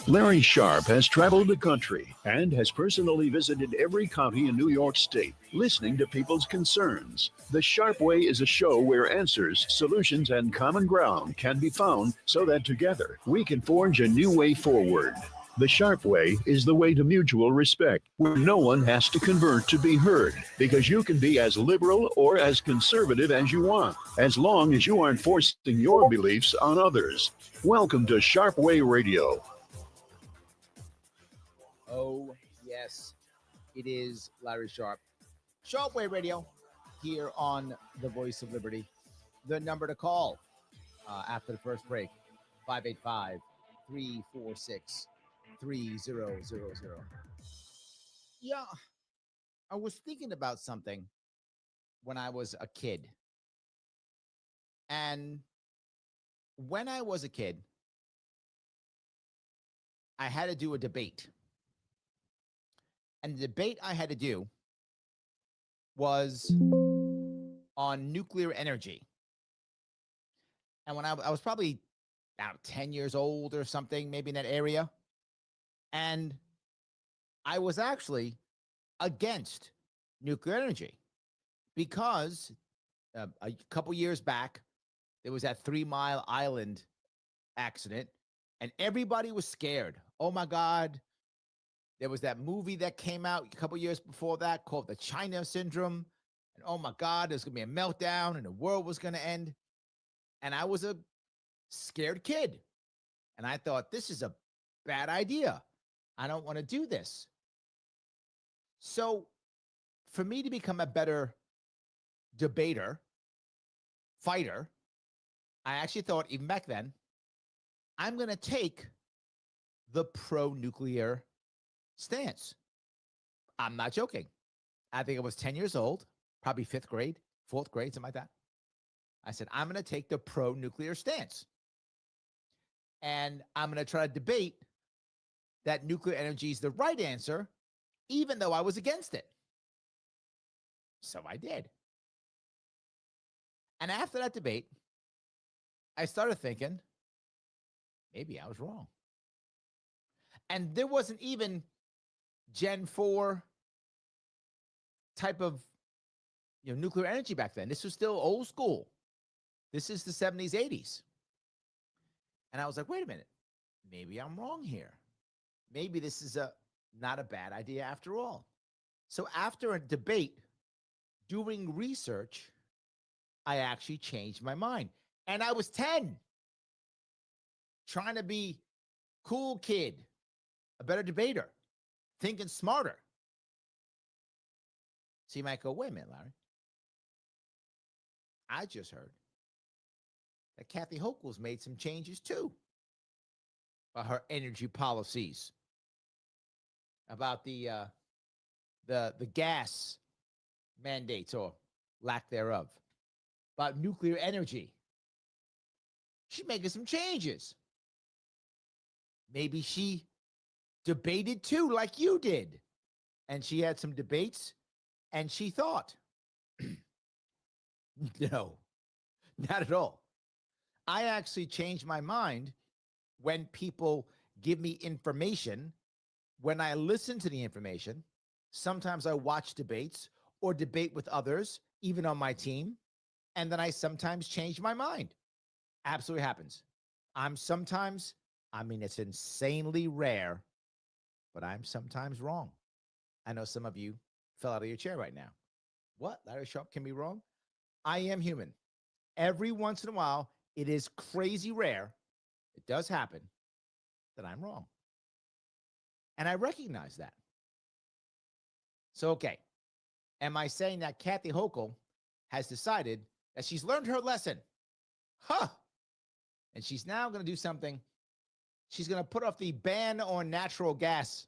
Larry Sharpe has traveled the country and has personally visited every county in New York State, listening to people's concerns. The Sharpe Way is a show where answers, solutions, and common ground can be found so that together we can forge a new way forward. The Sharpe Way is the way to mutual respect, where no one has to convert to be heard, because you can be as liberal or as conservative as you want, as long as you aren't forcing your beliefs on others. Welcome to Sharpe Way Radio. Oh, yes, it is Larry Sharpe. Sharpe Way Radio here on the Voice of Liberty. The number to call after the first break, 585-346-3000. Yeah, I was thinking about something when I was a kid. And when I was a kid, I had to do a debate. And the debate I had to do was on nuclear energy. And when I was probably about 10 years old or something, maybe in that area. And I was actually against nuclear energy because a couple years back, there was that 3 Mile Island accident and everybody was scared. Oh my God. There was that movie that came out a couple years before that called The China Syndrome. And oh my God, there's going to be a meltdown and the world was going to end. And I was a scared kid. And I thought, this is a bad idea. I don't want to do this. So for me to become a better debater, fighter, I actually thought, even back then, I'm going to take the pro-nuclear stance. I'm not joking. I think I was 10 years old, probably 5th grade, 4th grade, something like that. I said, I'm going to take the pro-nuclear stance. And I'm going to try to debate that nuclear energy is the right answer, even though I was against it. So I did. And after that debate, I started thinking, maybe I was wrong. And there wasn't even Gen 4 type of nuclear energy back then. This was still old school. This is the 70s, 80s. And I was like, wait a minute, maybe I'm wrong here. Maybe this is not a bad idea after all. So after a debate, doing research, I actually changed my mind. And I was 10, trying to be cool kid, a better debater, thinking smarter. So you might go, wait a minute, Larry. I just heard that Kathy Hochul's made some changes too about her energy policies, about the gas mandates or lack thereof, about nuclear energy. She's making some changes. Maybe she debated too, like you did. And she had some debates and she thought, no, not at all. I actually change my mind when people give me information. When I listen to the information, sometimes I watch debates or debate with others, even on my team, and then I sometimes change my mind. Absolutely happens. It's insanely rare, but I'm sometimes wrong. I know some of you fell out of your chair right now. What? Larry Sharpe can be wrong? I am human. Every once in a while, it is crazy rare, it does happen, that I'm wrong. And I recognize that. So, okay, am I saying that Kathy Hochul has decided that she's learned her lesson? Huh. And she's now going to do something. She's going to put off the ban on natural gas,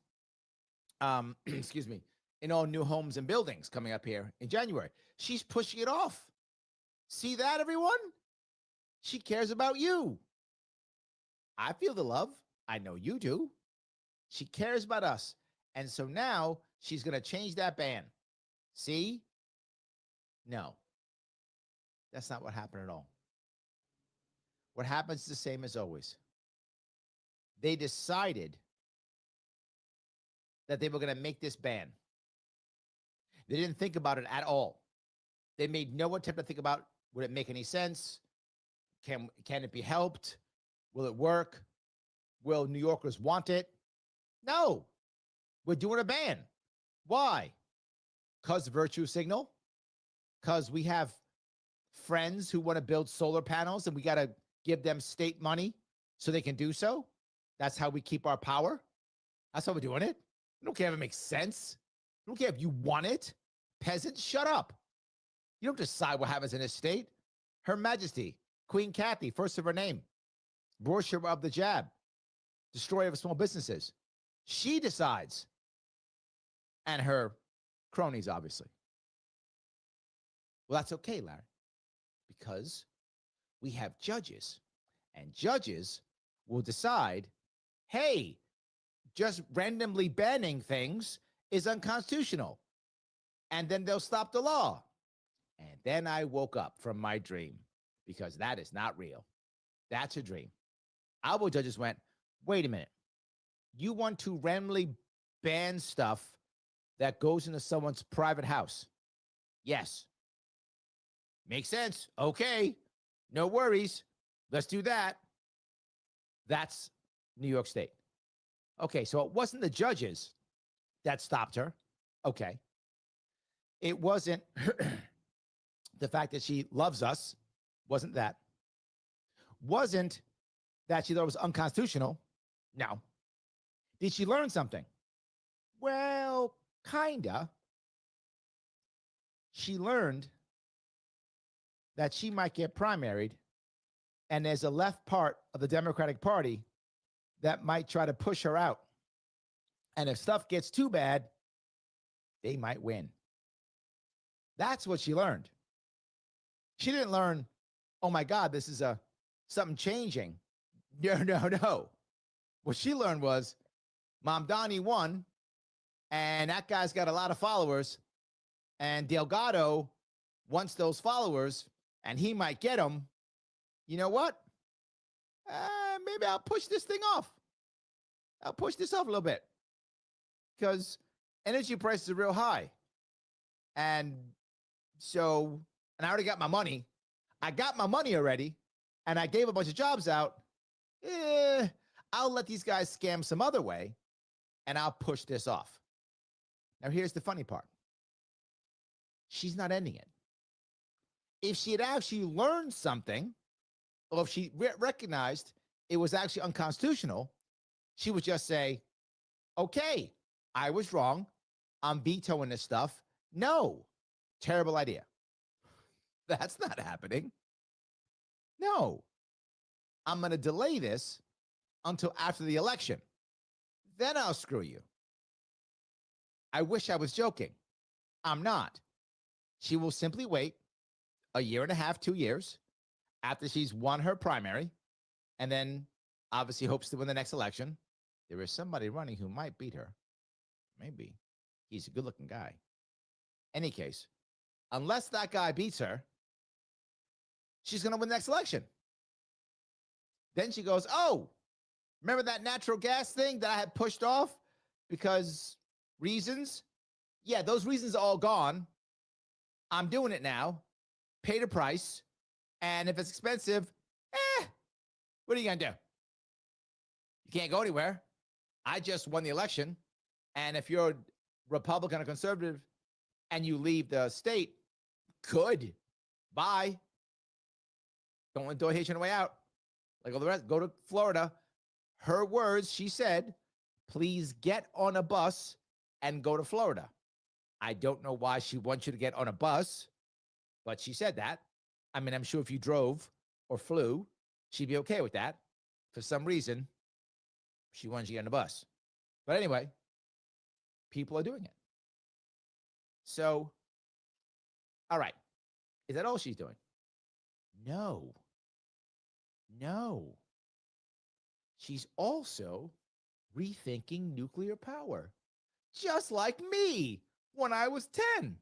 in all new homes and buildings coming up here in January. She's pushing it off. See that, everyone? She cares about you. I feel the love. I know you do. She cares about us. And so now she's going to change that ban. See? No. That's not what happened at all. What happens is the same as always. they decided that they were going to make this ban. They didn't think about it at all. They made no attempt to think about, would it make any sense? Can it be helped? Will it work? Will New Yorkers want it? No. We're doing a ban. Why? Because virtue signal? Because we have friends who want to build solar panels and we got to give them state money so they can do so? That's how we keep our power? That's how we're doing it? I don't care if it makes sense. I don't care if you want it. Peasants, shut up. You don't decide what happens in this state. Her Majesty, Queen Kathy, first of her name, worshiper of the jab, destroyer of small businesses. She decides. And her cronies, obviously. Well, that's okay, Larry, because we have judges, and judges will decide, hey, just randomly banning things is unconstitutional. And then they'll stop the law. And then I woke up from my dream, because that is not real. That's a dream. Our judges went, wait a minute. You want to randomly ban stuff that goes into someone's private house? Yes. Makes sense. Okay. No worries. Let's do that. That's New York State. Okay, so it wasn't the judges that stopped her. Okay. It wasn't the fact that she loves us. Wasn't that. Wasn't that she thought it was unconstitutional. No. Did she learn something? Well, kinda. She learned that she might get primaried, and there's a left part of the Democratic Party that might try to push her out. And if stuff gets too bad, they might win. That's what she learned. She didn't learn, oh my God, this is something changing. No. What she learned was, Mom Donnie won, and that guy's got a lot of followers, and Delgado wants those followers, and he might get them. You know what? Maybe I'll push this thing off. I'll push this off a little bit, because energy prices are real high. And so, and I already got my money. I got my money already, and I gave a bunch of jobs out. I'll let these guys scam some other way, and I'll push this off. Now, here's the funny part. She's not ending it. If she had actually learned something, or if she recognized it was actually unconstitutional, she would just say, okay, I was wrong. I'm vetoing this stuff. No, terrible idea. That's not happening. No, I'm going to delay this until after the election. Then I'll screw you. I wish I was joking. I'm not. She will simply wait a year and a half, 2 years after she's won her primary, and then obviously hopes to win the next election. There is somebody running who might beat her. Maybe. He's a good-looking guy. Any case, unless that guy beats her, she's going to win the next election. Then she goes, oh, remember that natural gas thing that I had pushed off because reasons? Yeah, those reasons are all gone. I'm doing it now. Pay the price. And if it's expensive, what are you going to do? You can't go anywhere. I just won the election. And if you're a Republican or conservative and you leave the state, good. Bye. Don't enjoy hitching your way out. Like all the rest, go to Florida. Her words, she said, please get on a bus and go to Florida. I don't know why she wants you to get on a bus, but she said that. I mean, I'm sure if you drove or flew, she'd be okay with that. For some reason, she wants you to get on a bus. But anyway, people are doing it. So, all right. Is that all she's doing? No. She's also rethinking nuclear power, just like me when I was 10.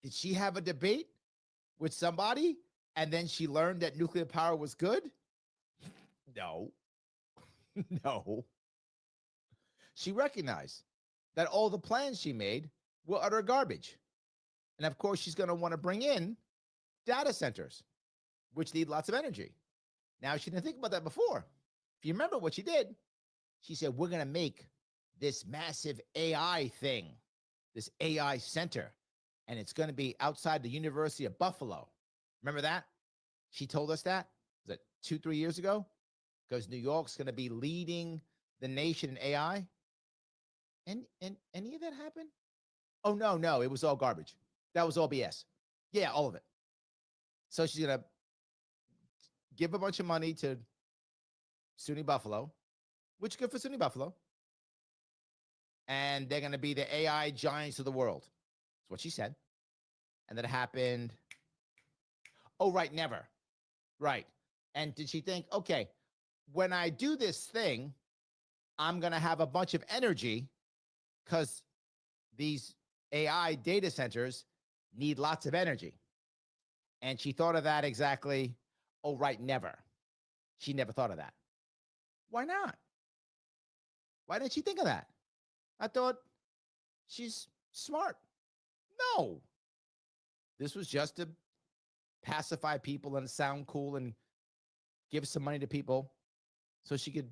Did she have a debate with somebody and then she learned that nuclear power was good? No. No. She recognized that all the plans she made were utter garbage. And of course, she's going to want to bring in data centers, which need lots of energy. Now, she didn't think about that before. If you remember what she did, she said, we're going to make this massive AI thing, this AI center, and it's going to be outside the University of Buffalo. Remember that? She told us that? Was it 2-3 years ago? Because New York's going to be leading the nation in AI. And any of that happened? Oh, no, it was all garbage. That was all BS. Yeah, all of it. So she's going to give a bunch of money to SUNY Buffalo, which is good for SUNY Buffalo. And they're going to be the AI giants of the world. That's what she said. And that happened. Oh, right, never. Right. And did she think, okay, when I do this thing, I'm going to have a bunch of energy because these AI data centers need lots of energy. And she thought of that exactly. Oh, right, never. She never thought of that. Why not? Why didn't she think of that? I thought she's smart. No. This was just to pacify people and sound cool and give some money to people so she could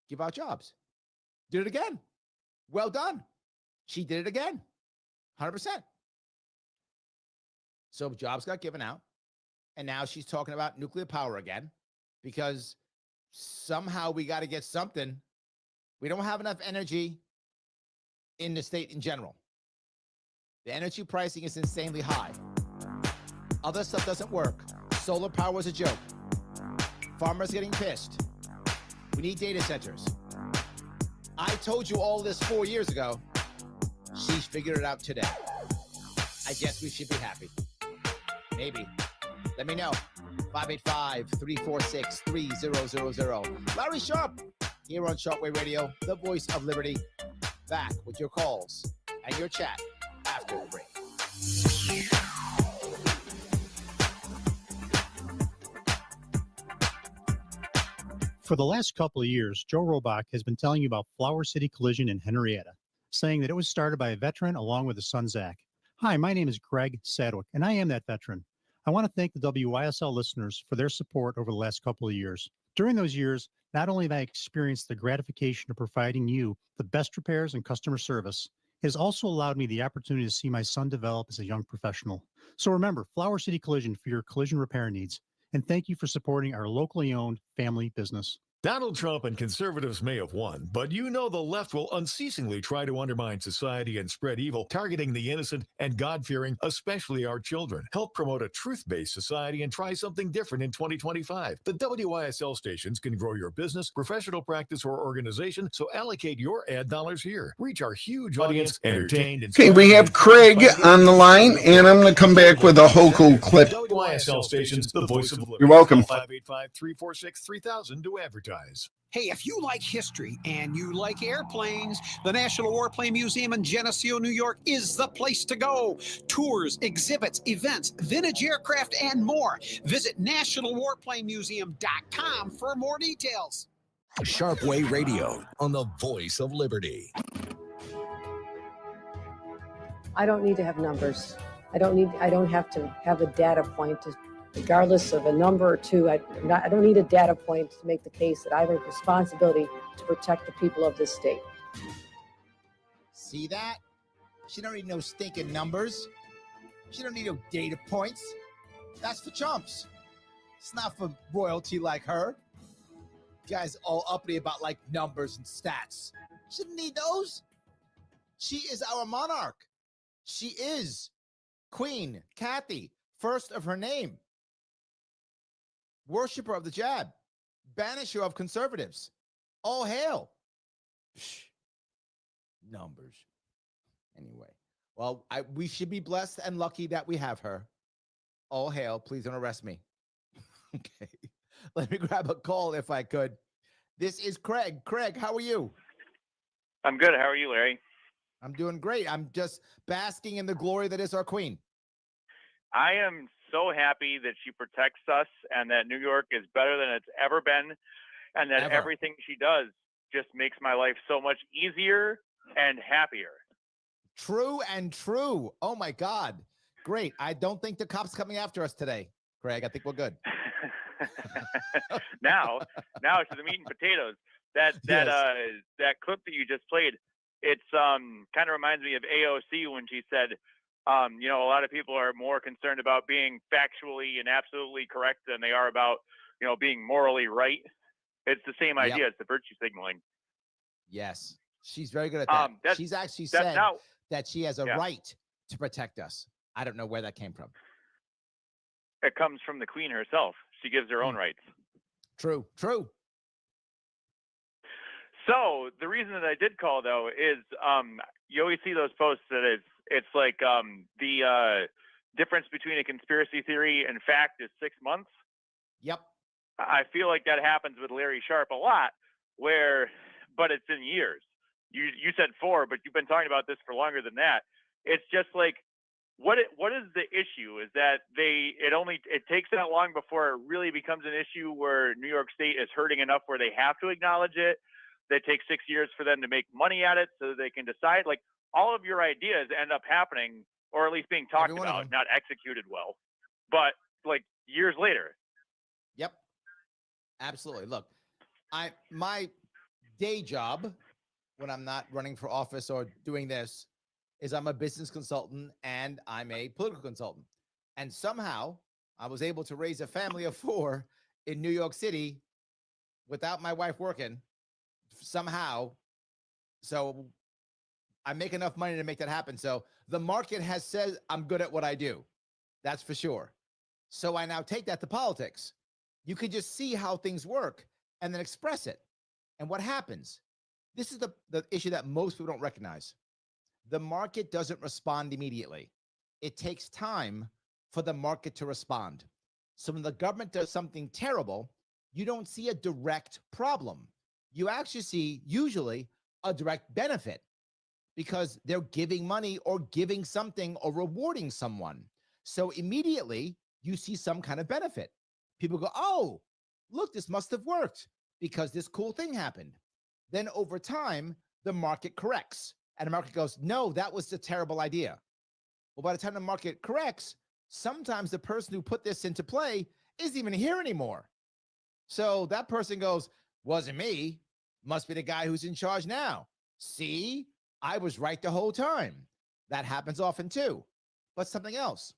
give out jobs. Did it again. Well done. She did it again. 100%. So jobs got given out. And now she's talking about nuclear power again because somehow we got to get something. We don't have enough energy in the state in general. The energy pricing is insanely high. Other stuff doesn't work. Solar power is a joke. Farmers getting pissed. We need data centers. I told you all this 4 years ago. She's figured it out today. I guess we should be happy. Maybe. Let me know. 585-346-3000. Larry Sharpe here on Sharpe Radio, the voice of liberty. Back with your calls and your chat after the break. For the last couple of years, Joe Robach has been telling you about Flower City Collision in Henrietta, saying that it was started by a veteran along with his son, Zach. Hi, my name is Greg Sadwick, and I am that veteran. I want to thank the WYSL listeners for their support over the last couple of years. During those years, not only have I experienced the gratification of providing you the best repairs and customer service, it has also allowed me the opportunity to see my son develop as a young professional. So remember, Flower City Collision for your collision repair needs. And thank you for supporting our locally owned family business. Donald Trump and conservatives may have won, but you know the left will unceasingly try to undermine society and spread evil, targeting the innocent and God-fearing, especially our children. Help promote a truth-based society and try something different in 2025. The WYSL stations can grow your business, professional practice, or organization, so allocate your ad dollars here. Reach our huge audience, entertained. Okay, we have Craig on the line, and I'm going to come back with a Hochul clip. WYSL stations, the voice of liberty. You're welcome. 585-346-3000 to advertise. Hey, if you like history and you like airplanes, the National Warplane Museum in Geneseo, New York is the place to go. Tours, exhibits, events, vintage aircraft, and more. Visit nationalwarplanemuseum.com for more details. Sharpe Radio on the voice of liberty. I don't need to have numbers. I don't have to have a data point to, regardless of a number or two. I don't need a data point to make the case that I have a responsibility to protect the people of this state. See that? She don't need no stinking numbers. She don't need no data points. That's for chumps. It's not for royalty like her. You guys all uppity about like numbers and stats. She didn't need those. She is our monarch. She is Queen Kathy, first of her name. Worshipper of the jab, banisher of conservatives. All hail. Psh, numbers. Anyway, well, we should be blessed and lucky that we have her. All hail. Please don't arrest me. Okay. Let me grab a call if I could. This is Craig. Craig, how are you? I'm good. How are you, Larry? I'm doing great. I'm just basking in the glory that is our queen. I am so happy that she protects us and that New York is better than it's ever been and that everything she does just makes my life so much easier and happier. True and true. Oh my God. Great. I don't think the cops coming after us today, Craig. I think we're good. now to the meat and potatoes. That clip that you just played, it's kind of reminds me of AOC when she said, you know, a lot of people are more concerned about being factually and absolutely correct than they are about, you know, being morally right. It's the same idea. It's the virtue signaling. Yes. She's very good at that. She's actually said that she has a right to protect us. I don't know where that came from. It comes from the queen herself. She gives her own rights. True. So the reason that I did call, though, is you always see those posts that it's like the difference between a conspiracy theory and fact is 6 months. Yep. I feel like that happens with Larry Sharpe a lot, but it's in years. You said 4, but you've been talking about this for longer than that. It's just like, what is the issue? Is that it takes that long before it really becomes an issue where New York State is hurting enough where they have to acknowledge it. That takes 6 years for them to make money at it so that they can decide. Like, all of your ideas end up happening, or at least being talked about, not executed well, but like years later. Yep. Absolutely. Look, my day job when I'm not running for office or doing this is I'm a business consultant and I'm a political consultant. And somehow I was able to raise a family of 4 in New York City without my wife working somehow. So I make enough money to make that happen. So the market has said I'm good at what I do. That's for sure. So I now take that to politics. You could just see how things work and then express it. And what happens? This is the issue that most people don't recognize. The market doesn't respond immediately. It takes time for the market to respond. So when the government does something terrible, you don't see a direct problem. You actually see usually a direct benefit because they're giving money or giving something or rewarding someone. So immediately you see some kind of benefit. People go, oh, look, this must have worked because this cool thing happened. Then over time, the market corrects and the market goes, no, that was a terrible idea. Well, by the time the market corrects, sometimes the person who put this into play isn't even here anymore. So that person goes, wasn't me, must be the guy who's in charge now. See, I was right the whole time. That happens often too. But something else,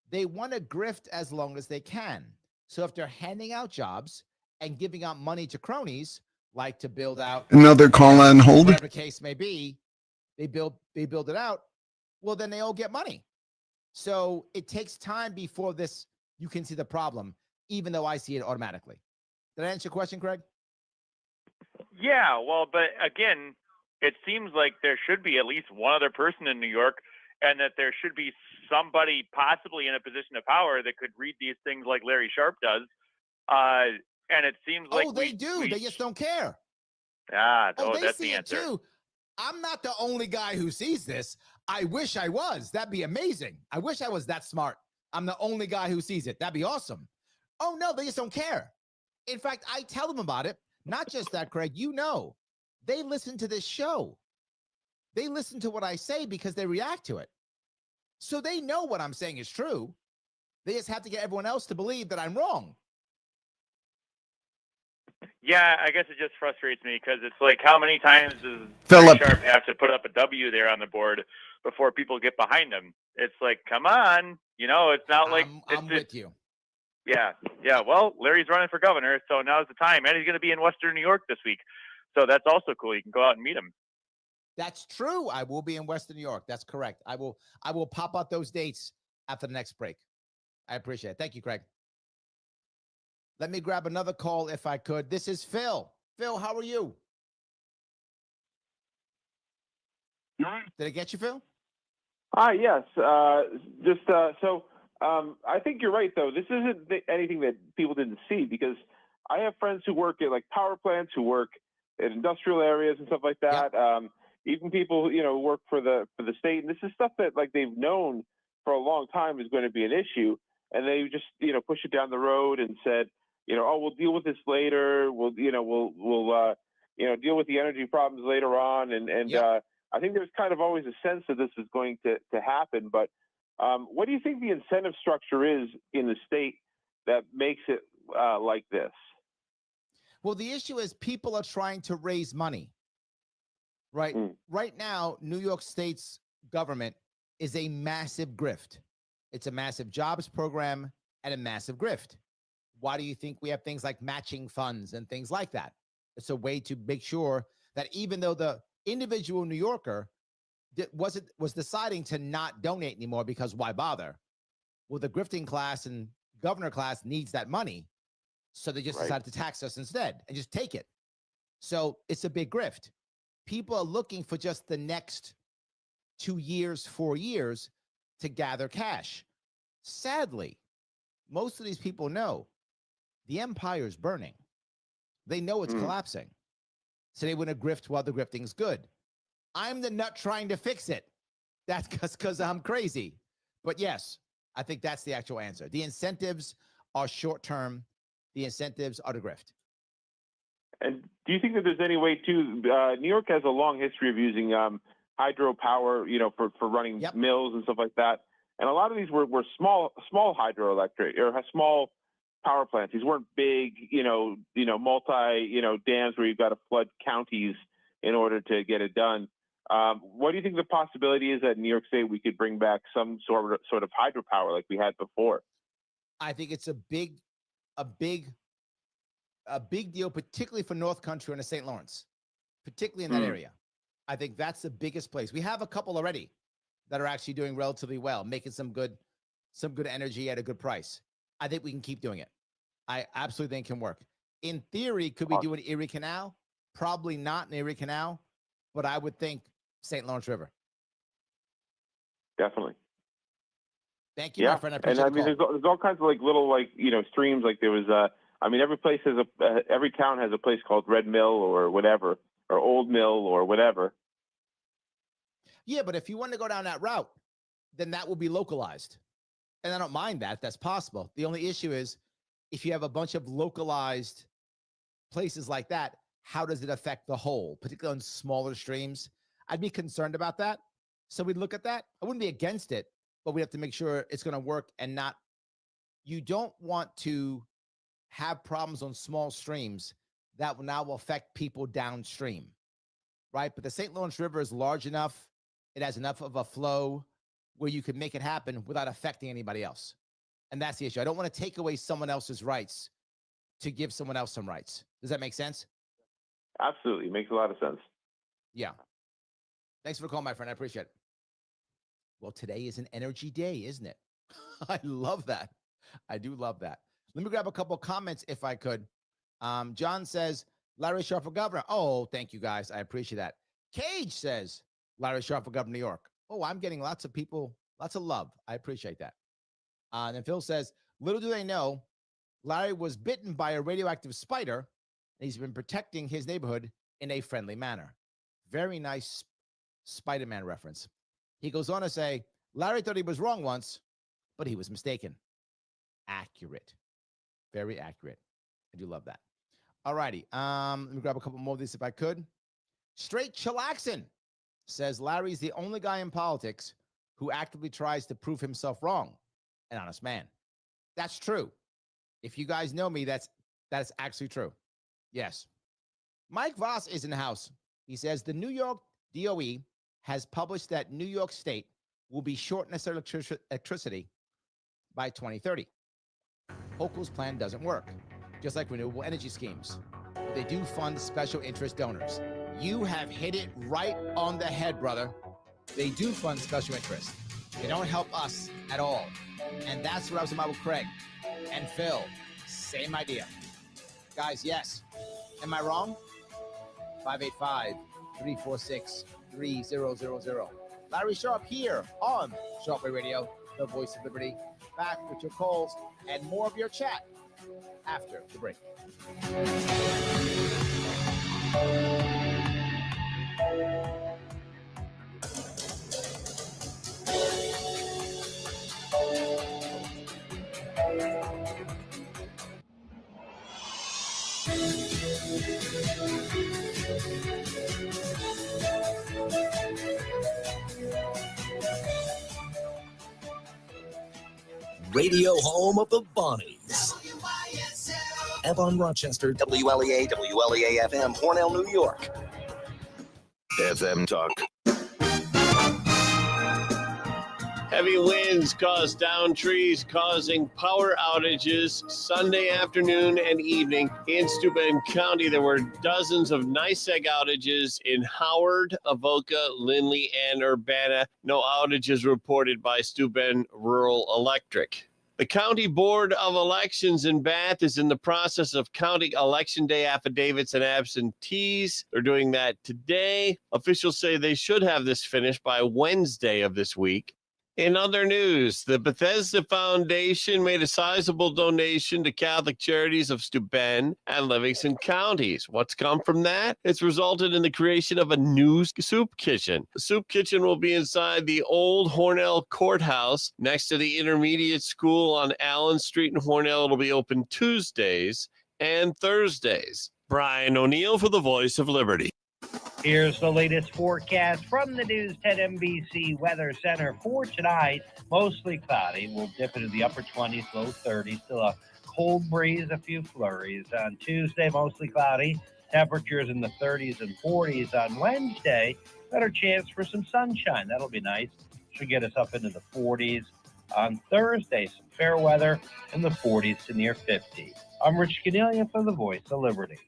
they want to grift as long as they can. So if they're handing out jobs and giving out money to cronies, like to build out another call on hold, whatever the case may be, they build it out. Well, then they all get money. So it takes time before you can see the problem, even though I see it automatically. Did I answer your question, Craig? Yeah, well, but again, it seems like there should be at least one other person in New York, and that there should be somebody possibly in a position of power that could read these things like Larry Sharpe does. And it seems like they do. They just don't care. They that's see the it answer. too. I'm not the only guy who sees this. I wish I was. That'd be amazing. I wish I was that smart. I'm the only guy who sees it. That'd be awesome. Oh, no, they just don't care. In fact, I tell them about it. Not just that, Craig, they listen to this show. They listen to what I say because they react to it. So they know what I'm saying is true. They just have to get everyone else to believe that I'm wrong. Yeah, I guess it just frustrates me because it's like, how many times does Philip Sharpe have to put up a W there on the board before people get behind him? It's like, come on, it's not like I'm with you. Yeah. Well, Larry's running for governor, so now's the time, and he's going to be in Western New York this week, so that's also cool. You can go out and meet him. That's true. I will be in Western New York. That's correct. I will pop out those dates after the next break. I appreciate it. Thank you, Craig. Let me grab another call if I could. This is Phil. Phil, how are you? Did I get you, Phil? Yes. I think you're right, though. This isn't anything that people didn't see, because I have friends who work at like power plants, who work in industrial areas and stuff like that. Yep. Even people, who work for the state. And this is stuff that like they've known for a long time is going to be an issue. And they just, push it down the road and said, we'll deal with this later. We'll deal with the energy problems later on. And I think there's kind of always a sense that this is going to happen. But what do you think the incentive structure is in the state that makes it like this? Well, the issue is people are trying to raise money, right? Right now, New York State's government is a massive grift. It's a massive jobs program and a massive grift. Why do you think we have things like matching funds and things like that? It's a way to make sure that even though the individual New Yorker was deciding to not donate anymore because why bother? Well, the grifting class and governor class needs that money. So they just decided to tax us instead and just take it. So it's a big grift. People are looking for just the next 2 years, 4 years to gather cash. Sadly, most of these people know the empire is burning. They know it's collapsing. So they want to grift while the grifting's good. I'm the nut trying to fix it. That's because I'm crazy. But yes, I think that's the actual answer. The incentives are short-term. The incentives are to grift. And do you think that there's any way to, New York has a long history of using hydropower, for running mills and stuff like that. And a lot of these were small hydroelectric or small power plants. These weren't big, multi, dams where you've got to flood counties in order to get it done. What do you think the possibility is that in New York State we could bring back some sort of hydropower like we had before? I think it's a big deal, particularly for North Country and the St. Lawrence, particularly in that area. I think that's the biggest place. We have a couple already that are actually doing relatively well, making some good energy at a good price. I think we can keep doing it. I absolutely think it can work. In theory, could we do an Erie Canal? Probably not an Erie Canal, but I would think St. Lawrence River. Definitely. Thank you, my friend. I appreciate and there's all kinds of little streams. Like there was every town has a place called Red Mill or whatever, or Old Mill or whatever. Yeah, but if you want to go down that route, then that will be localized. And I don't mind that. That's possible. The only issue is if you have a bunch of localized places like that, how does it affect the whole, particularly on smaller streams? I'd be concerned about that. So we'd look at that. I wouldn't be against it, but we have to make sure it's going to work and not. You don't want to have problems on small streams that will now affect people downstream, right? But the St. Lawrence River is large enough. It has enough of a flow where you can make it happen without affecting anybody else. And that's the issue. I don't want to take away someone else's rights to give someone else some rights. Does that make sense? Absolutely. Makes a lot of sense. Yeah. Thanks for calling, my friend. I appreciate it. Well, today is an energy day, isn't it? I love that. I do love that. Let me grab a couple comments if I could. John says, Larry Sharpe for governor. Oh, thank you guys. I appreciate that. Cage says, Larry Sharpe for governor of New York. Oh, I'm getting lots of people, lots of love. I appreciate that. And then Phil says, little do they know, Larry was bitten by a radioactive spider, and he's been protecting his neighborhood in a friendly manner. Very nice Spider-Man reference. He goes on to say, Larry thought he was wrong once, but he was mistaken. Accurate. Very accurate. I do love that. All righty. Let me grab a couple more of these if I could. Straight Chillaxin says Larry's the only guy in politics who actively tries to prove himself wrong. An honest man. That's true. If you guys know me, that's actually true. Yes. Mike Voss is in the house. He says the New York DOE has published that New York State will be short in electricity by 2030. Hochul's plan doesn't work, just like renewable energy schemes. They do fund special interest donors. You have hit it right on the head, brother. They do fund special interest. They don't help us at all. And that's what I was about with Craig and Phil. Same idea. Guys, yes. Am I wrong? 585-346-3000. Larry Sharpe here on Sharpe Radio, the voice of liberty. Back with your calls and more of your chat after the break. radio home of the Bonnies. Avon, Rochester, WLEA, WLEA-FM, Hornell, New York. FM Talk. Heavy winds caused downed trees, causing power outages Sunday afternoon and evening. In Steuben County, there were dozens of NYSEG outages in Howard, Avoca, Lindley, and Urbana. No outages reported by Steuben Rural Electric. The County Board of Elections in Bath is in the process of counting Election Day affidavits and absentees. They're doing that today. Officials say they should have this finished by Wednesday of this week. In other news, the Bethesda Foundation made a sizable donation to Catholic charities of Steuben and Livingston counties. What's come from that? It's resulted in the creation of a new soup kitchen. The soup kitchen will be inside the old Hornell Courthouse next to the intermediate school on Allen Street in Hornell. It'll be open Tuesdays and Thursdays. Brian O'Neill for the Voice of Liberty. Here's the latest forecast from the News 10 NBC Weather Center for tonight. Mostly cloudy. We'll dip into the upper 20s, low 30s. Still a cold breeze, a few flurries. On Tuesday, mostly cloudy. Temperatures in the 30s and 40s. On Wednesday, better chance for some sunshine. That'll be nice. Should get us up into the 40s. On Thursday, some fair weather in the 40s to near 50. I'm Rich Cornelia for the Voice of Liberty.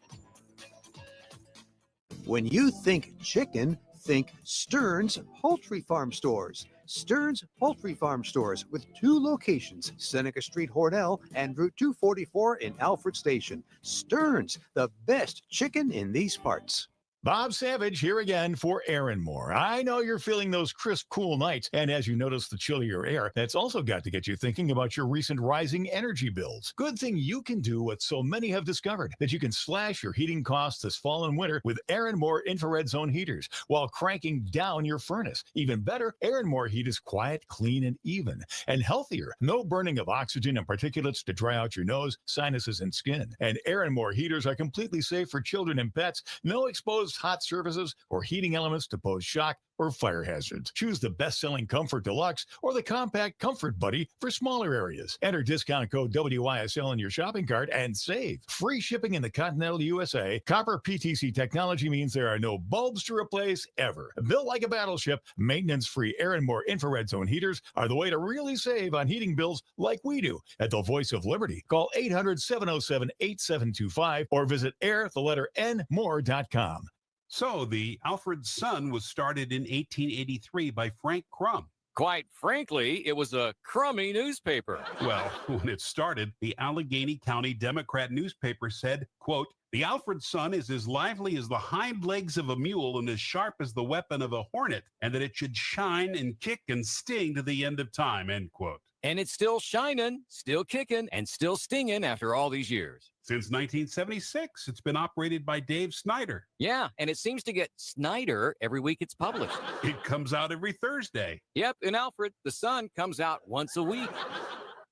When you think chicken, think Stearns Poultry Farm Stores. Stearns Poultry Farm Stores with 2 locations, Seneca Street, Hornell, and Route 244 in Alfred Station. Stearns, the best chicken in these parts. Bob Savage here again for Aaron Moore. I know you're feeling those crisp, cool nights, and as you notice the chillier air, that's also got to get you thinking about your recent rising energy bills. Good thing you can do what so many have discovered, that you can slash your heating costs this fall and winter with Aaron Moore infrared zone heaters while cranking down your furnace. Even better, Aaron Moore heat is quiet, clean, and even, and healthier. No burning of oxygen and particulates to dry out your nose, sinuses, and skin. And Aaron Moore heaters are completely safe for children and pets. No exposed hot surfaces or heating elements to pose shock or fire hazards. Choose the best-selling Comfort Deluxe or the Compact Comfort Buddy for smaller areas. Enter discount code WYSL in your shopping cart and save. Free shipping in the continental USA. Copper PTC technology means there are no bulbs to replace ever. Built like a battleship, maintenance-free Aaron Moore infrared zone heaters are the way to really save on heating bills like we do at the Voice of Liberty. Call 800-707-8725 or visit air_more.com. So the Alfred Sun was started in 1883 by Frank Crum. Quite frankly, it was a crummy newspaper. Well, when it started, the Allegheny County Democrat newspaper said, quote, "The Alfred Sun is as lively as the hind legs of a mule and as sharp as the weapon of a hornet, and that it should shine and kick and sting to the end of time," end quote. And it's still shining, still kicking, and still stinging after all these years. Since 1976, it's been operated by Dave Snyder. Yeah, and it seems to get Snyder every week it's published. It comes out every Thursday. Yep, in Alfred, the Sun comes out once a week.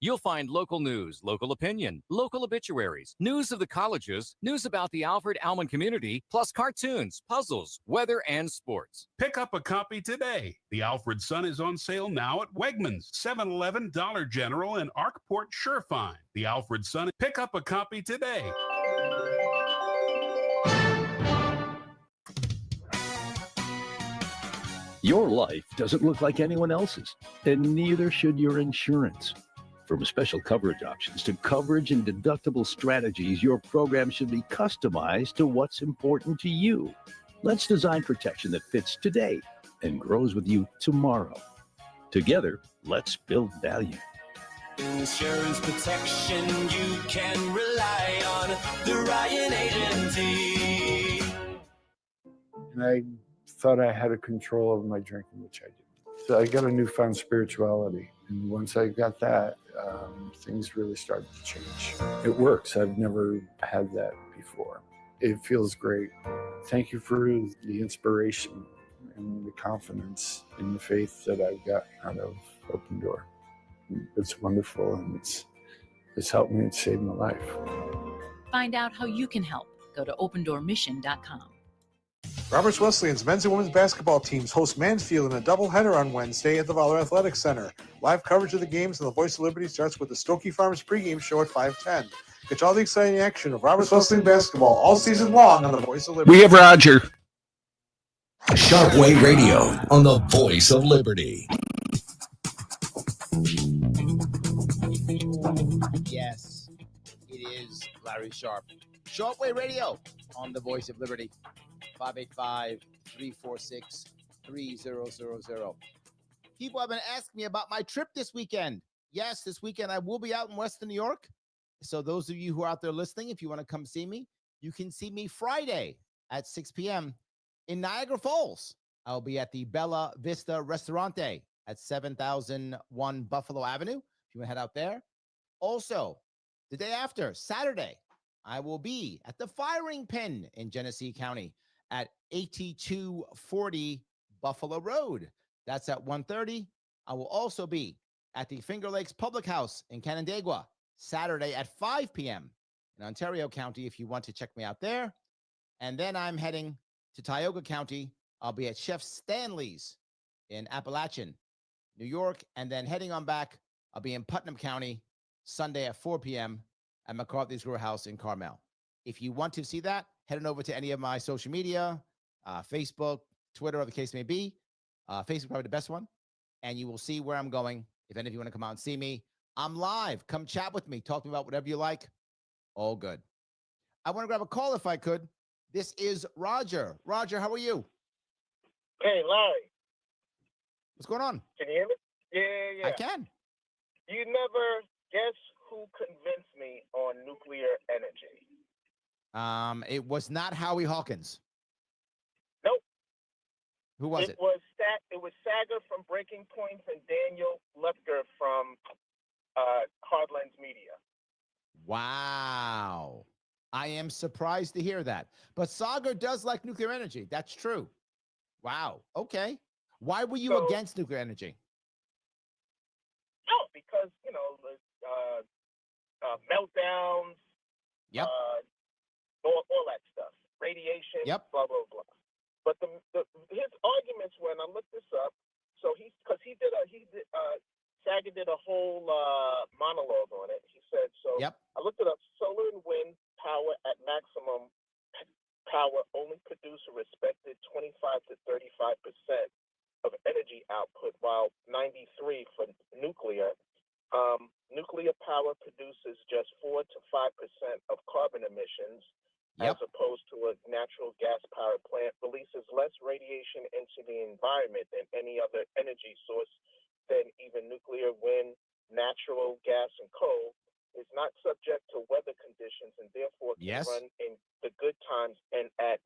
You'll find local news, local opinion, local obituaries, news of the colleges, news about the Alfred Alman community, plus cartoons, puzzles, weather, and sports. Pick up a copy today. The Alfred Sun is on sale now at Wegmans, 7-Eleven, Dollar General, and Arkport Surefine. The Alfred Sun. Pick up a copy today. Your life doesn't look like anyone else's, and neither should your insurance. From special coverage options to coverage and deductible strategies, your program should be customized to what's important to you. Let's design protection that fits today and grows with you tomorrow. Together, let's build value. Insurance protection you can rely on. The Ryan Agency. And I thought I had a control over my drinking, which I didn't. So I got a newfound spirituality. And once I got that, things really started to change. It works. I've never had that before. It feels great. Thank you for the inspiration and the confidence and the faith that I've got out of Open Door. It's wonderful, and it's helped me and saved my life. Find out how you can help. Go to opendoormission.com. Roberts Wesleyan's men's and women's basketball teams host Mansfield in a doubleheader on Wednesday at the Valor Athletic Center. Live coverage of the games on the Voice of Liberty starts with the Stokey Farms pregame show at 5:10. Catch all the exciting action of Roberts Wesleyan basketball all season long on the Voice of Liberty. We have Roger. Sharpe Radio on the Voice of Liberty. Yes, it is Larry Sharpe. Shortwave Radio on the Voice of Liberty. 585-346-3000. People have been asking me about my trip this weekend. Yes, this weekend I will be out in Western New York. So those of you who are out there listening, if you want to come see me, you can see me Friday at 6 p.m. in Niagara Falls. I'll be at the Bella Vista Restaurante at 7001 Buffalo Avenue. If you want to head out there. Also, the day after, Saturday, I will be at the Firing Pin in Genesee County at 8240 Buffalo Road. That's at 1:30. I will also be at the Finger Lakes Public House in Canandaigua, Saturday at 5 p.m. in Ontario County, if you want to check me out there. And then I'm heading to Tioga County. I'll be at Chef Stanley's in Appalachian, New York. And then heading on back, I'll be in Putnam County Sunday at 4 p.m. at McCarthy's Brew House in Carmel. If you want to see that, head on over to any of my social media, Facebook, Twitter, or the case may be. Facebook probably the best one. And you will see where I'm going. If any of you want to come out and see me, I'm live. Come chat with me. Talk to me about whatever you like. All good. I want to grab a call if I could. This is Roger. Roger, how are you? Hey, Larry. What's going on? Can you hear me? Yeah. I can. You never guess who convinced me on nuclear energy. It was not Howie Hawkins. Nope. Who was it? It was Sager from Breaking Points and Daniel Lefker from Hardlands Media. Wow. I am surprised to hear that. But Sager does like nuclear energy. That's true. Wow. Okay. Why were you against nuclear energy? Oh, because, the meltdowns, yep, all that stuff, radiation, yep, blah, blah, blah. But his arguments when I looked this up, Sager did a whole monologue on it. He said, yep, I looked it up, solar and wind power at maximum power only produce a respected 25 to 35% of energy output, while 93% for nuclear. Nuclear power produces just 4 to 5% of carbon emissions, yep, as opposed to a natural gas power plant releases less radiation into the environment than any other energy source than even nuclear, wind, natural gas, and coal. Is not subject to weather conditions and therefore can yes, run in the good times and bad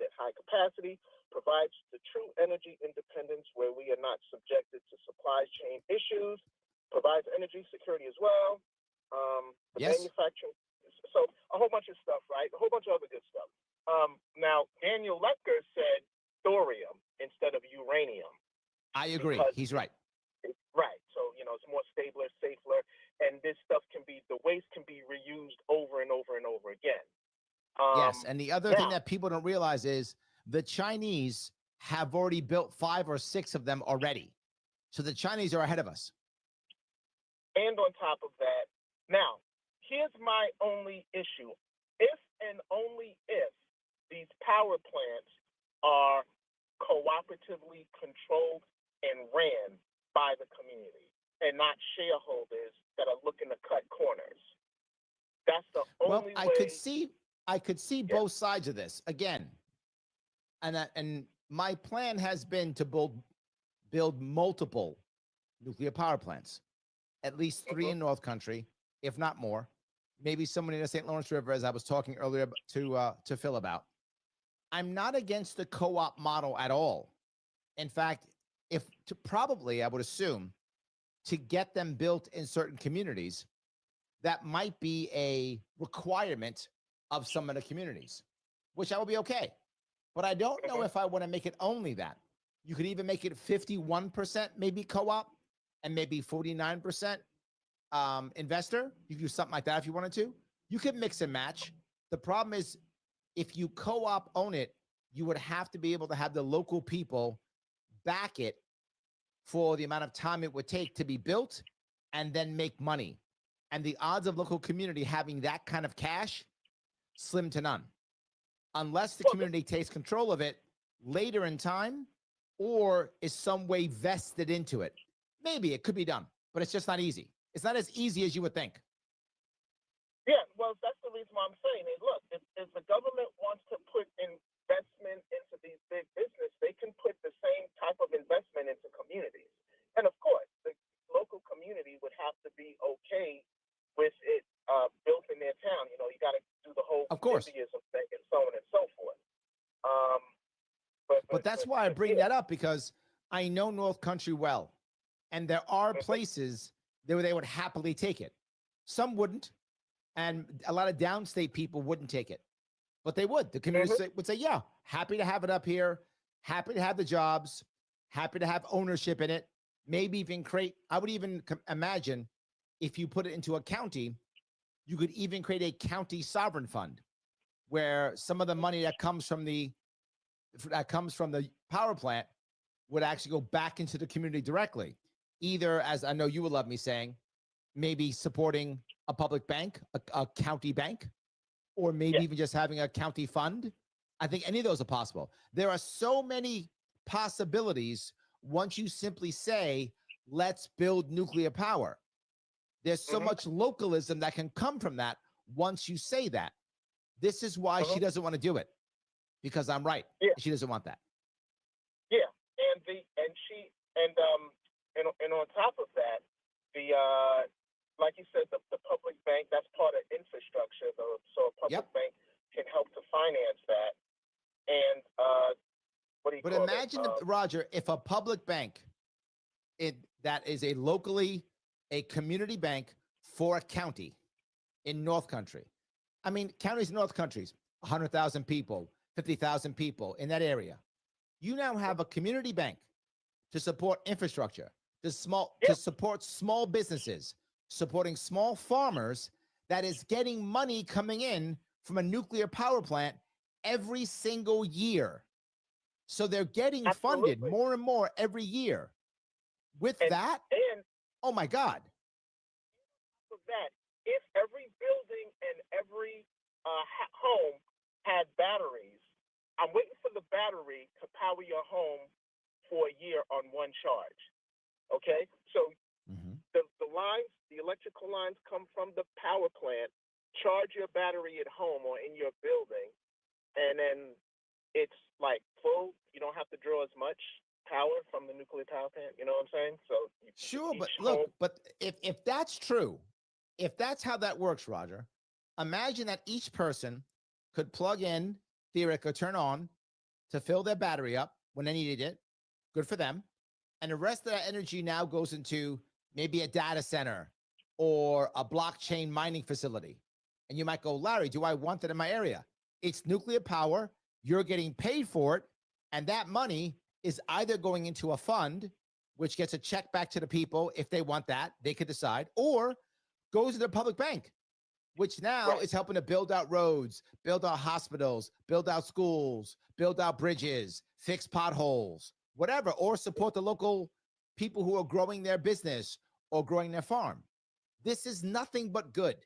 at high capacity, provides the true energy independence where we are not subjected to supply chain issues, provides energy security as well. Yes. Manufacturing, so a whole bunch of stuff, right? A whole bunch of other good stuff. Now, Daniel Lefker said thorium instead of uranium. I agree. He's right. Right. So, it's more stabler, safer, and this stuff the waste can be reused over and over and over again. Yes. And the other thing that people don't realize is the Chinese have already built 5 or 6 of them already. So the Chinese are ahead of us. And on top of that, now, here's my only issue. If and only if these power plants are cooperatively controlled and ran by the community and not shareholders that are looking to cut corners. That's the only way. I could see both sides of this again. And my plan has been to build multiple nuclear power plants, at least 3 in North Country, if not more. Maybe someone in the St. Lawrence River, as I was talking earlier to Phil about. I'm not against the co-op model at all. In fact, I would assume to get them built in certain communities, that might be a requirement of some of the communities, which I will be okay. But I don't know if I want to make it only that. You could even make it 51% maybe co-op and maybe 49% investor. You could do something like that if you wanted to. You could mix and match. The problem is if you co-op own it, you would have to be able to have the local people back it for the amount of time it would take to be built and then make money. And the odds of local community having that kind of cash, slim to none. Unless the community takes control of it later in time or is some way vested into it. Maybe it could be done, but it's just not easy. It's not as easy as you would think. Yeah, well, that's the reason why I'm saying it. Look, if the government wants to put investment into these big business, they can put the same type of investment into communities. And of course, the local community would have to be okay with it built in their town. You know, you got to do the whole NIMBYism thing and so on and so forth. But that's why I bring that up, because I know North Country well. And there are places where they would happily take it. Some wouldn't. And a lot of downstate people wouldn't take it. But they would. The community would say, yeah, happy to have it up here. Happy to have the jobs. Happy to have ownership in it. Maybe even create, I would even imagine if you put it into a county, you could even create a county sovereign fund where some of the money that comes from the power plant would actually go back into the community directly. Either, as I know you would love me saying, maybe supporting a public bank, a county bank, or maybe even just having a county fund. I think any of those are possible. There are so many possibilities once you simply say, let's build nuclear power. There's so much localism that can come from that once you say that. This is why she doesn't want to do it, because I'm right. Yeah. She doesn't want that. Yeah, and on top of that, the like you said, the public bank, that's part of infrastructure. So a public bank can help to finance that. And what do you call it? But imagine, Roger, if a public bank that is a community bank for a county in North Country. I mean, counties in North Countries, 100,000 people, 50,000 people in that area. You now have a community bank to support infrastructure, to support small businesses, supporting small farmers, that is getting money coming in from a nuclear power plant every single year. So they're getting funded more and more every year. With that, oh my God. With that, if every building and every home had batteries, I'm waiting for the battery to power your home for a year on one charge. Okay? So the lines, the electrical lines come from the power plant, charge your battery at home or in your building, and then it's like full. You don't have to draw as much power from the nuclear power plant. You know what I'm saying? So sure, but look, but if that's true, if that's how that works, Roger, imagine that each person could plug in, theoretically turn on to fill their battery up when they needed it. Good for them. And the rest of that energy now goes into maybe a data center or a blockchain mining facility. And you might go, Larry, do I want that in my area? It's nuclear power. You're getting paid for it. And that money is either going into a fund, which gets a check back to the people. If they want that, they could decide, or goes to the public bank, which now is helping to build out roads, build out hospitals, build out schools, build out bridges, fix potholes, whatever, or support the local people who are growing their business or growing their farm. This is nothing but good.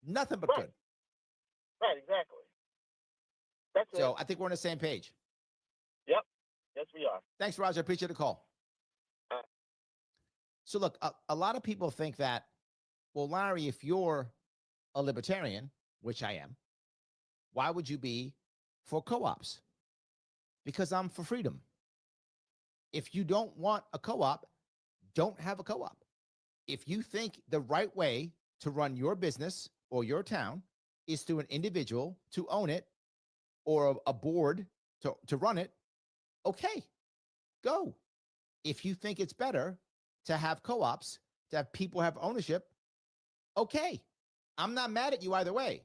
Nothing but good. Right, exactly. That's so I think we're on the same page. Yep. Yes, we are. Thanks, Roger. Appreciate the call. So look, a lot of people think that, well, Larry, if you're a libertarian, which I am, why would you be for co-ops? Because I'm for freedom. If you don't want a co-op, don't have a co-op. If you think the right way to run your business or your town is through an individual to own it or a board to run it, okay, go. If you think it's better to have co-ops, to have people have ownership, okay. I'm not mad at you either way.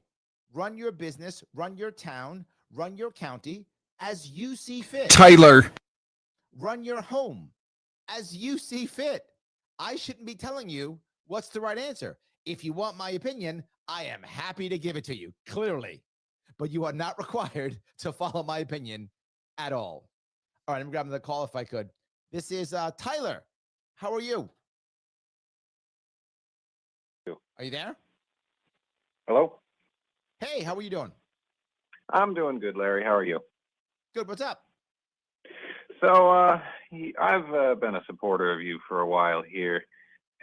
Run your business, run your town, run your county as you see fit. Tyler. Run your home as you see fit. I shouldn't be telling you what's the right answer. If you want my opinion, I am happy to give it to you, clearly. But you are not required to follow my opinion at all. All right, I'm grabbing the call if I could. This is Tyler. How are you? Are you there? Hello? Hey, how are you doing? I'm doing good, Larry. How are you? Good. What's up? So, I've been a supporter of you for a while here,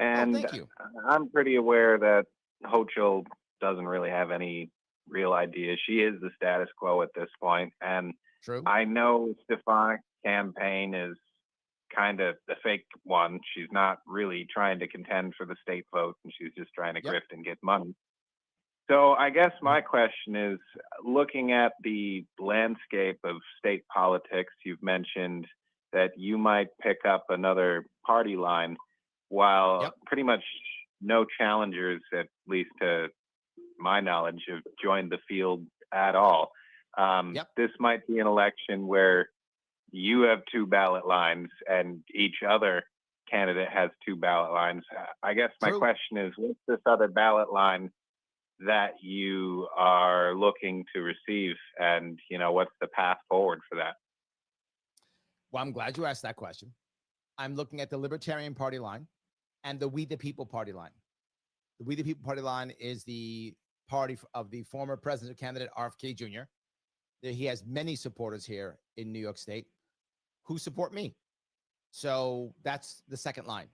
and thank you. I'm pretty aware that Hochul doesn't really have any real ideas. She is the status quo at this point, and True. I know Stefan's campaign is kind of the fake one. She's not really trying to contend for the state vote, and she's just trying to grift and get money. So I guess my question is, looking at the landscape of state politics, you've mentioned that you might pick up another party line, while pretty much no challengers, at least to my knowledge, have joined the field at all. This might be an election where you have two ballot lines and each other candidate has two ballot lines. I guess my question is, what's this other ballot line that you are looking to receive, and what's the path forward for that? Well, I'm glad you asked that question. I'm looking at the Libertarian Party line and the We the People Party line. The We the People Party line is the party of the former presidential candidate RFK Jr. He has many supporters here in New York State who support me. So that's the second line.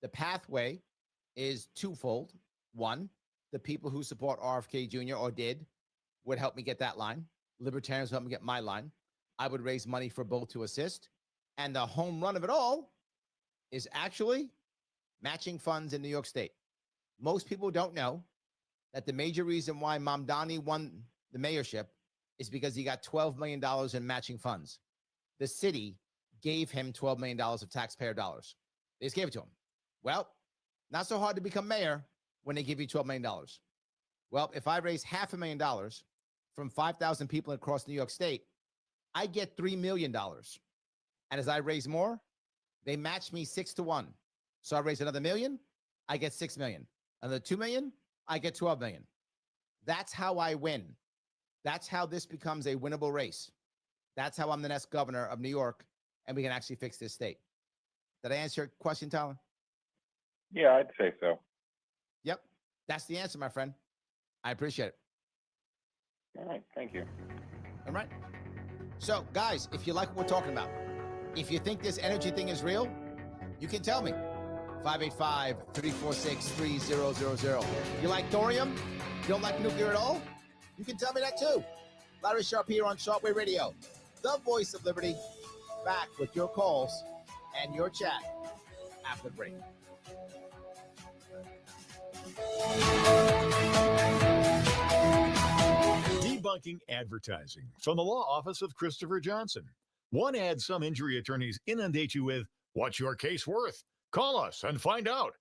The pathway is twofold. One, the people who support RFK Jr. or did would help me get that line. Libertarians help me get my line. I would raise money for both to assist. And the home run of it all is actually matching funds in New York State. Most people don't know that the major reason why Mamdani won the mayorship is because he got $12 million in matching funds. The city gave him $12 million of taxpayer dollars. They just gave it to him. Well, not so hard to become mayor when they give you $12 million. Well, if I raise $500,000 from 5,000 people across New York State, I get $3 million. And as I raise more, they match me 6-1. So I raise another $1 million, I get $6 million. Another $2 million, I get $12 million. That's how I win. That's how this becomes a winnable race. That's how I'm the next governor of New York, and we can actually fix this state. Did I answer your question, Tyler? Yeah, I'd say so. Yep. That's the answer, my friend. I appreciate it. All right. Thank you. All right. So, guys, if you like what we're talking about, if you think this energy thing is real, you can tell me. 585-346-3000. You like thorium? You don't like nuclear at all? You can tell me that too. Larry Sharpe here on Sharpe Radio, the voice of liberty. Back with your calls and your chat after the break. Debunking advertising from the law office of Christopher Johnson. One ad some injury attorneys inundate you with, "What's your case worth? Call us and find out."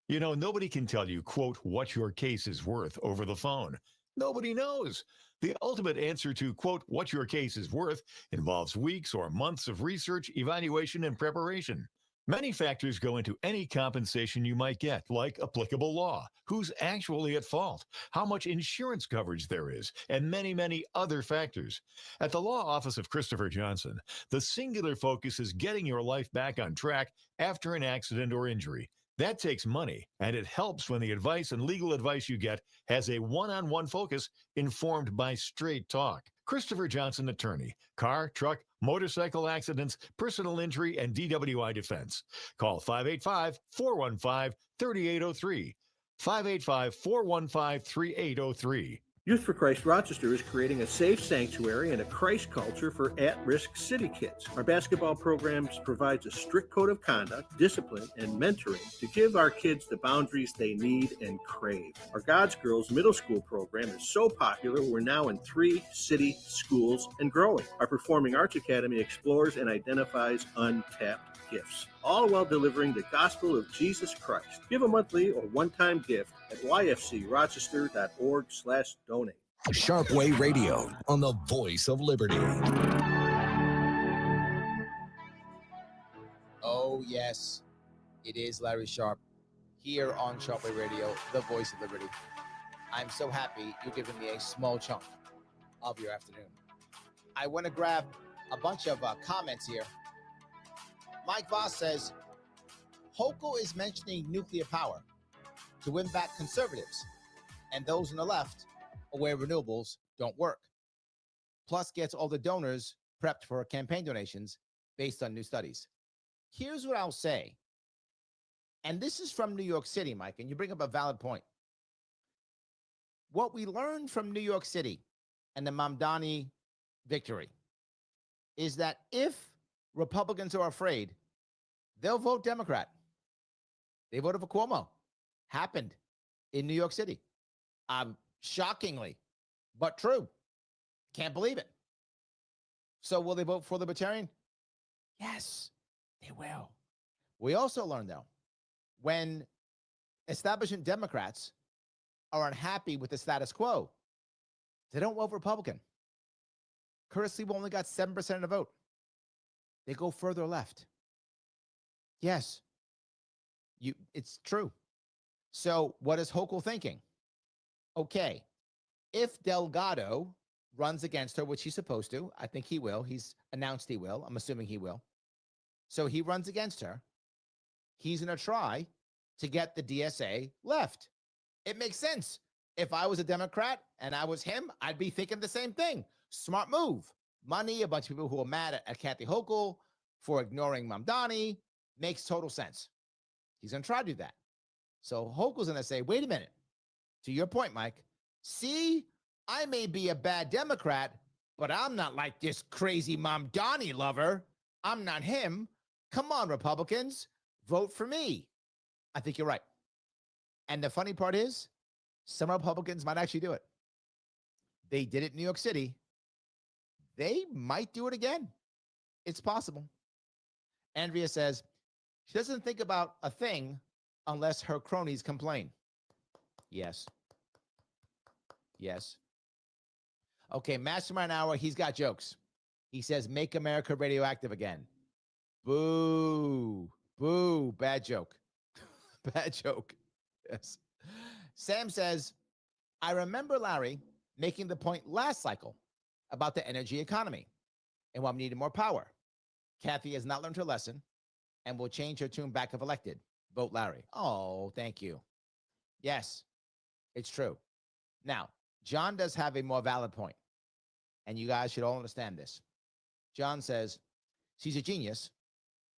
Nobody can tell you, quote, what your case is worth over the phone. Nobody knows. The ultimate answer to, quote, what your case is worth involves weeks or months of research, evaluation, and preparation. Many factors go into any compensation you might get, like applicable law, who's actually at fault, how much insurance coverage there is, and many, many other factors. At the law office of Christopher Johnson, the singular focus is getting your life back on track after an accident or injury. That takes money, and it helps when the advice and legal advice you get has a one-on-one focus informed by straight talk. Christopher Johnson Attorney, car, truck, motorcycle accidents, personal injury, and DWI defense. Call 585-415-3803. 585-415-3803. Youth for Christ Rochester is creating a safe sanctuary and a Christ culture for at-risk city kids. Our basketball programs provides a strict code of conduct, discipline, and mentoring to give our kids the boundaries they need and crave. Our God's Girls middle school program is so popular, we're now in 3 city schools and growing. Our Performing Arts Academy explores and identifies untapped gifts, all while delivering the gospel of Jesus Christ. Give a monthly or one-time gift at yfcrochester.org/donate. Sharpe Radio on the voice of liberty. Oh, yes, it is Larry Sharpe here on Sharpe Radio, the voice of liberty. I'm so happy you're giving me a small chunk of your afternoon. I want to grab a bunch of comments here. Mike Voss says, Hochul is mentioning nuclear power to win back conservatives and those on the left where renewables don't work. Plus gets all the donors prepped for campaign donations based on new studies. Here's what I'll say. And this is from New York City, Mike, and you bring up a valid point. What we learned from New York City and the Mamdani victory is that if Republicans are afraid, they'll vote Democrat. They voted for Cuomo. Happened in New York City. Shockingly, but true. Can't believe it. So will they vote for Libertarian? Yes, they will. We also learned, though, when establishment Democrats are unhappy with the status quo, they don't vote Republican. Curtis Lee only got 7% of the vote. They go further left. Yes, it's true. So what is Hochul thinking? Okay, if Delgado runs against her, which he's supposed to, I think he will. He's announced he will. I'm assuming he will. So he runs against her. He's going to try to get the DSA left. It makes sense. If I was a Democrat and I was him, I'd be thinking the same thing. Smart move. Money, a bunch of people who are mad at Kathy Hochul for ignoring Mamdani. Makes total sense. He's going to try to do that. So Hochul's going to say, wait a minute. To your point, Mike, see, I may be a bad Democrat, but I'm not like this crazy Mamdani lover. I'm not him. Come on, Republicans, vote for me. I think you're right. And the funny part is, some Republicans might actually do it. They did it in New York City. They might do it again. It's possible. Andrea says, she doesn't think about a thing unless her cronies complain. Yes. Yes. Okay, Mastermind Hour, he's got jokes. He says, make America radioactive again. Boo. Boo. Bad joke. Bad joke. Yes. Sam says, I remember Larry making the point last cycle about the energy economy and why we needed more power. Kathy has not learned her lesson and will change her tune back if elected. Vote Larry. Oh, thank you. Yes, it's true. Now, John does have a more valid point, and you guys should all understand this. John says, she's a genius,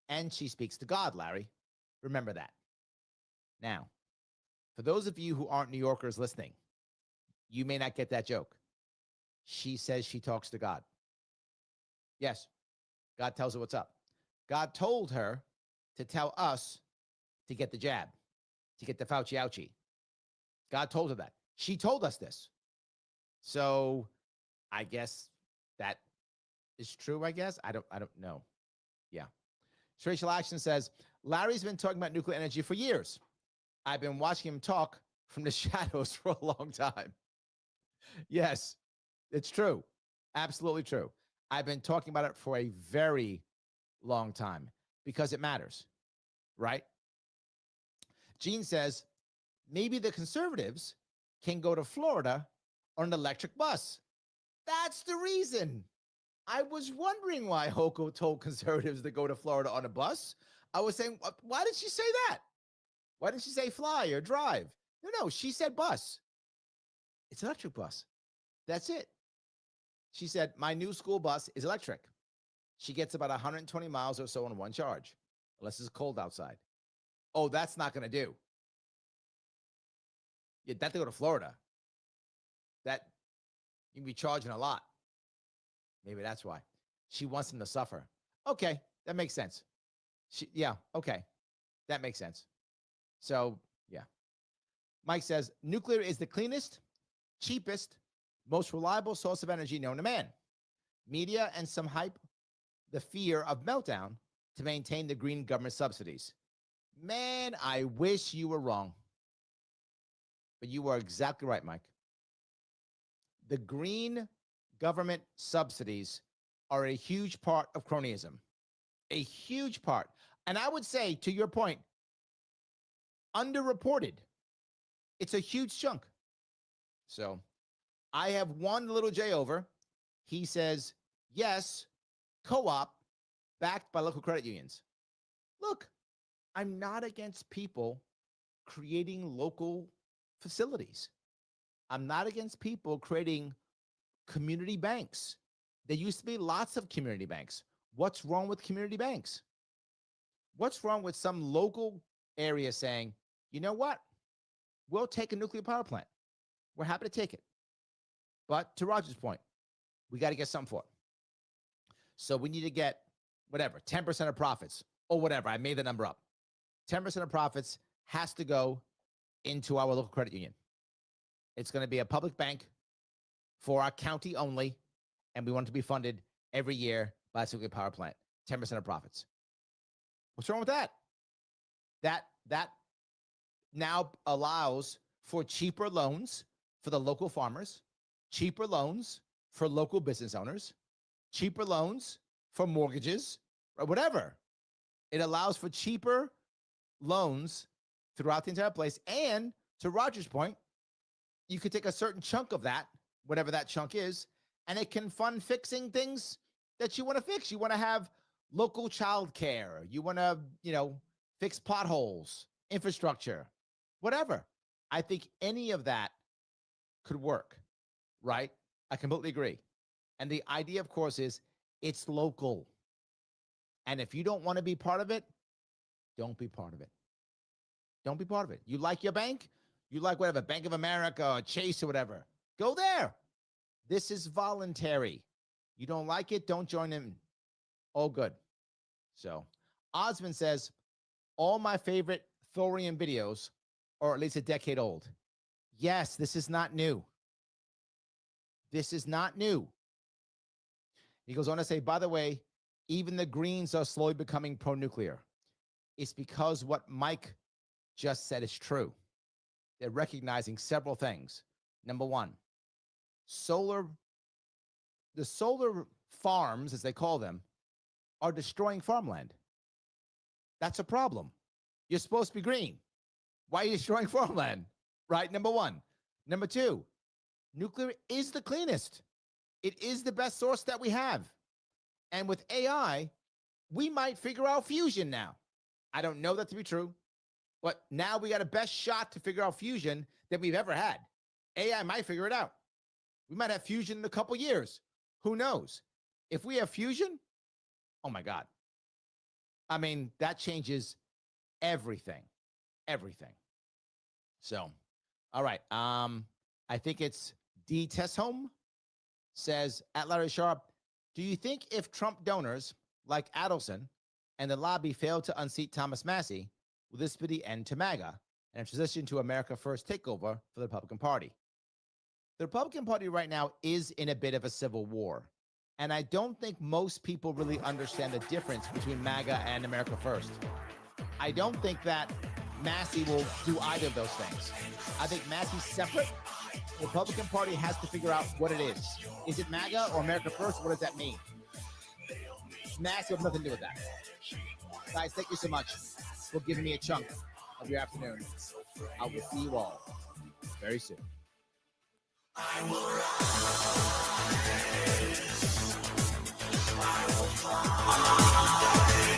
and she speaks to God, Larry. Remember that. Now, for those of you who aren't New Yorkers listening, you may not get that joke. She says she talks to God. Yes, God tells her what's up. God told her to tell us to get the jab, to get the Fauci ouchie. God told her that. She told us this. So I guess that is true, I guess. I don't know. Yeah. Rachel Action says, Larry's been talking about nuclear energy for years. I've been watching him talk from the shadows for a long time. Yes, it's true. Absolutely true. I've been talking about it for a very long time because it matters, right? Gene says, maybe the conservatives can go to Florida on an electric bus. That's the reason. I was wondering why Hochul told conservatives to go to Florida on a bus. I was saying, why did she say that? Why didn't she say fly or drive? No, she said bus. It's an electric bus. That's it. She said, my new school bus is electric. She gets about 120 miles or so on one charge, unless it's cold outside. Oh, that's not going to do. You have to go to Florida. That you can be charging a lot. Maybe that's why. She wants them to suffer. Okay, that makes sense. Okay. That makes sense. So, yeah. Mike says, nuclear is the cleanest, cheapest, most reliable source of energy known to man. Media and some hype the fear of meltdown to maintain the green government subsidies. Man, I wish you were wrong. But you are exactly right, Mike. The green government subsidies are a huge part of cronyism. A huge part. And I would say, to your point, underreported. It's a huge chunk. So I have one little J over. He says, yes, co-op backed by local credit unions. Look, I'm not against people creating local facilities. I'm not against people creating community banks. There used to be lots of community banks. What's wrong with community banks? What's wrong with some local area saying, you know what? We'll take a nuclear power plant. We're happy to take it. But to Roger's point, we got to get something for it. So we need to get whatever, 10% of profits or whatever. I made the number up. 10% of profits has to go into our local credit union. It's going to be a public bank for our county only, and we want it to be funded every year by a nuclear power plant. 10% of profits. What's wrong with that? That now allows for cheaper loans for the local farmers, cheaper loans for local business owners, cheaper loans for mortgages, or whatever. It allows for cheaper loans throughout the entire place. And to Roger's point, you could take a certain chunk of that, whatever that chunk is, and it can fund fixing things that you want to fix. You want to have local child care. You want to, fix potholes, infrastructure, whatever. I think any of that could work, right? I completely agree. And the idea, of course, is it's local. And if you don't want to be part of it, don't be part of it. Don't be part of it. You like your bank? You like whatever, Bank of America or Chase or whatever. Go there. This is voluntary. You don't like it, don't join in. All good. So Osmond says, all my favorite thorium videos are at least a decade old. Yes, this is not new. This is not new. He goes on to say, by the way, even the Greens are slowly becoming pro-nuclear. It's because what Mike just said is true. They're recognizing several things. Number one, the solar farms, as they call them, are destroying farmland. That's a problem. You're supposed to be green. Why are you destroying farmland? Right? Number one. Number two, nuclear is the cleanest. It is the best source that we have. And with AI, we might figure out fusion now. I don't know that to be true, but now we got a best shot to figure out fusion than we've ever had. AI might figure it out. We might have fusion in a couple years. Who knows? If we have fusion, oh my God. I mean, that changes everything. Everything. So, all right. I think it's D. Tessholm says, at Larry Sharpe, do you think if Trump donors like Adelson and the lobby failed to unseat Thomas Massie, will this be the end to MAGA and a transition to America First takeover for the Republican Party? The Republican Party right now is in a bit of a civil war. And I don't think most people really understand the difference between MAGA and America First. I don't think that Massie will do either of those things. I think Massie's separate. The Republican Party has to figure out what it is. Is it MAGA or America First? What does that mean? Massie has nothing to do with that. Guys, thank you so much for giving me a chunk of your afternoon. I will see you all very soon.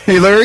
Hey, Larry.